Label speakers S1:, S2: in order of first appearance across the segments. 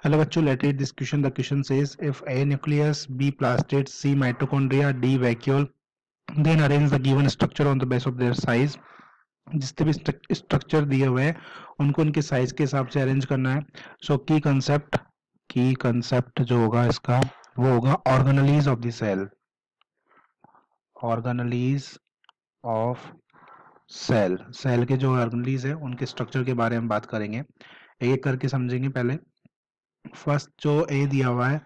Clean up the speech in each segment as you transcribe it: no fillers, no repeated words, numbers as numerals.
S1: Hello bachcho, let's read this question. The question says if A nucleus, B plastid, C mitochondria, D vacuole, then arrange the given structure on the basis of their size. जितने भी structure दिए हुए हैं उनको उनके size के हिसाब से अरेंज करना है. सो की कंसेप्ट जो होगा इसका वो होगा organelles of the cell. Organelles of cell के जो ऑर्गेनेलीज है उनके स्ट्रक्चर के बारे में बात करेंगे. एक करके समझेंगे. पहले फर्स्ट जो ए दिया हुआ है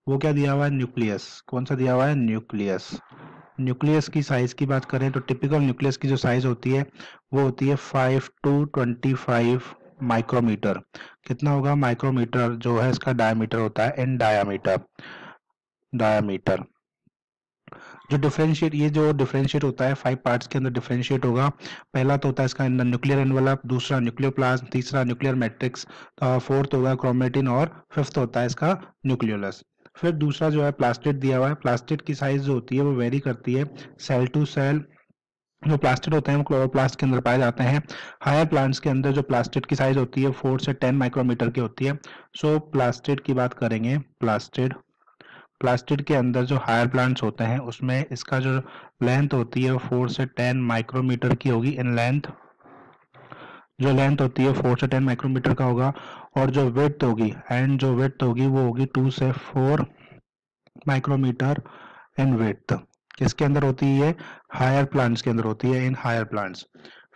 S1: वो क्या दिया हुआ है? न्यूक्लियस. कौन सा दिया हुआ है? न्यूक्लियस. न्यूक्लियस की साइज की बात करें तो टिपिकल न्यूक्लियस की जो साइज होती है वो होती है 5 to 25 माइक्रोमीटर. कितना होगा? माइक्रोमीटर जो है इसका डायमीटर होता है इन डायमीटर. जो डिफरेंशिएट होता है 5 पार्ट्स के अंदर डिफरेंशिएट होगा. पहला तो होता है इसका अंदर न्यूक्लियर एनवलप, दूसरा न्यूक्लियोप्लाज्म, तीसरा न्यूक्लियर मैट्रिक्स, फोर्थ होगा क्रोमेटिन और फिफ्थ होता है इसका न्यूक्लियोलस. फिर दूसरा जो है प्लास्टिड दिया हुआ है. प्लास्टिड की साइज जो होती है वो वेरी करती है सेल टू सेल. जो प्लास्टिड होते हैं वो क्लोरोप्लास्ट के अंदर पाए जाते हैं. हायर प्लांट्स के अंदर जो प्लास्टिड की साइज होती है 4 से 10 माइक्रोमीटर की होती है. सो प्लास्टिड की बात करेंगे. प्लास्टिड के अंदर जो हायर प्लांट्स होते हैं उसमें इसका जो लेंथ होती है वो 4 से 10 माइक्रोमीटर की होगी इन लेंथ. जो लेंथ होती है 4 से 10 माइक्रोमीटर का होगा. और जो विड्थ होगी वो होगी 2 से 4 माइक्रोमीटर इन विड्थ. किसके अंदर होती है? हायर प्लांट्स के अंदर होती है इन हायर प्लांट्स.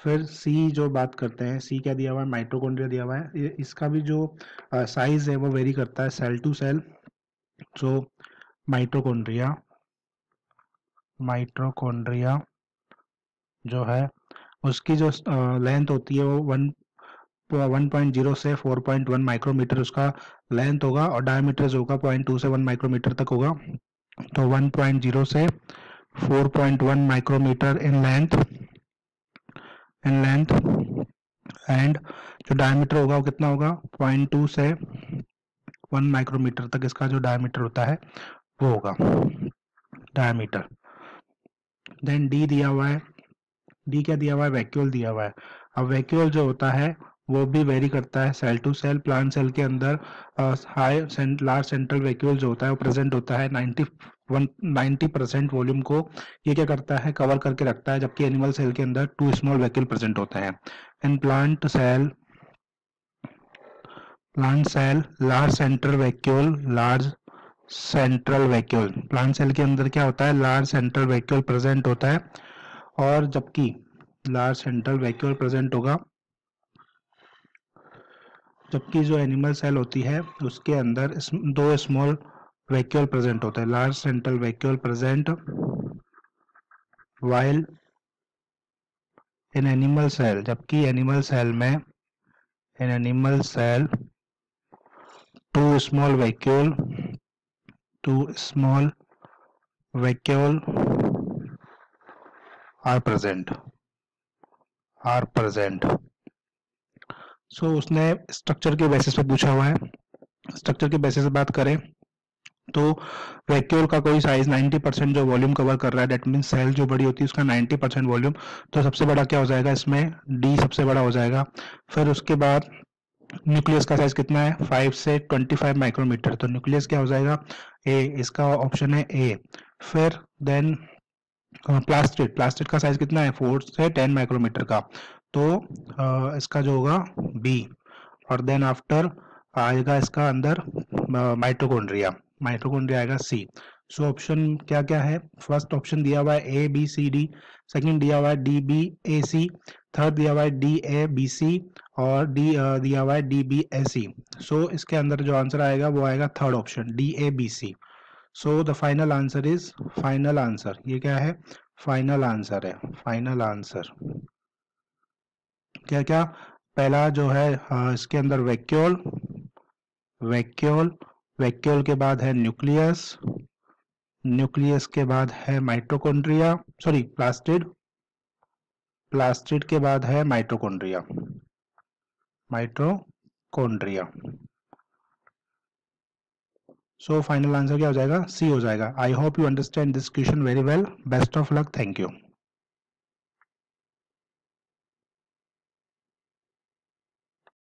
S1: फिर सी जो बात करते हैं, सी क्या दिया हुआ है? माइटोकॉन्ड्रिया दिया हुआ है. इसका भी जो साइज है वो वेरी करता है सेल टू सेल. जो माइटोकॉन्ड्रिया जो है उसकी जो लेंथ होती है वो 1.0 से 4.1 माइक्रोमीटर उसका लेंथ होगा. और डायमीटर जो होगा 0.2 से 1 माइक्रोमीटर तक होगा. तो 1.0 से 4.1 माइक्रोमीटर इन लेंथ. एंड जो डायमीटर होगा वो कितना होगा? 0.2 से 1 माइक्रोमीटर तक इसका जो डायमीटर होता है वो होगा डायमीटर. देन डी दिया हुआ है. डी क्या दिया हुआ है? वैक्यूल दिया हुआ है. अब वैक्यूल जो होता है वो भी वेरी करता है cell to cell. Plant cell के अंदर लार्ज सेंट्रल वैक्यूल जो होता है वो प्रेजेंट होता है 90% वॉल्यूम को ये क्या करता है? कवर करके रखता है. जबकि एनिमल सेल के अंदर 2 स्मॉल वैक्यूल प्रेजेंट होते हैं. In plant cell large central vacuole. Plant cell के अंदर क्या होता है? लार्ज सेंट्रल वैक्यूल प्रेजेंट होता है. और जबकि लार्ज सेंट्रल वैक्यूल प्रेजेंट होगा, जबकि जो एनिमल सेल होती है उसके अंदर 2 स्मॉल वैक्यूल प्रेजेंट होता है. Large central vacuole present while in animal cell. जबकि animal cell 2 small vacuole are present. So उसने स्ट्रक्चर के बेसिस पे पूछा हुआ है. स्ट्रक्चर के बेसिस पे बात करें तो वैक्यूल का कोई साइज 90% जो वॉल्यूम कवर कर रहा है, डेट मीन सेल जो बड़ी होती है उसका 90% वॉल्यूम. तो सबसे बड़ा क्या हो जाएगा इसमें? डी सबसे बड़ा हो जाएगा. फिर उसके बाद न्यूक्लियस का साइज कितना है? 5 से 25 माइक्रोमीटर. तो न्यूक्लियस क्या हो जाएगा? ए. इसका ऑप्शन है ए. फिर देन प्लास्टिड का साइज कितना है? 4 से 10 माइक्रोमीटर का. तो इसका जो होगा बी. और देन आफ्टर आएगा इसका अंदर माइटोकॉन्ड्रिया आएगा सी. सो ऑप्शन क्या क्या है? फर्स्ट ऑप्शन दिया हुआ है A B C D. Second दिया हुआ है D B A C. Third दिया हुआ है डी ए बी सी. और डी दिया हुआ है डी बी ए सी. सो इसके अंदर जो आंसर आएगा वो आएगा third option D A B C. So the final answer is ये क्या है? फाइनल आंसर क्या क्या? पहला जो है इसके अंदर वैक्यूल के बाद है न्यूक्लियस के बाद है माइटोकॉन्ड्रिया, सॉरी प्लास्टिड के बाद है माइटोकॉन्ड्रिया. सो फाइनल आंसर क्या हो जाएगा? सी हो जाएगा. I hope you understand this question very well. Best of luck. Thank you.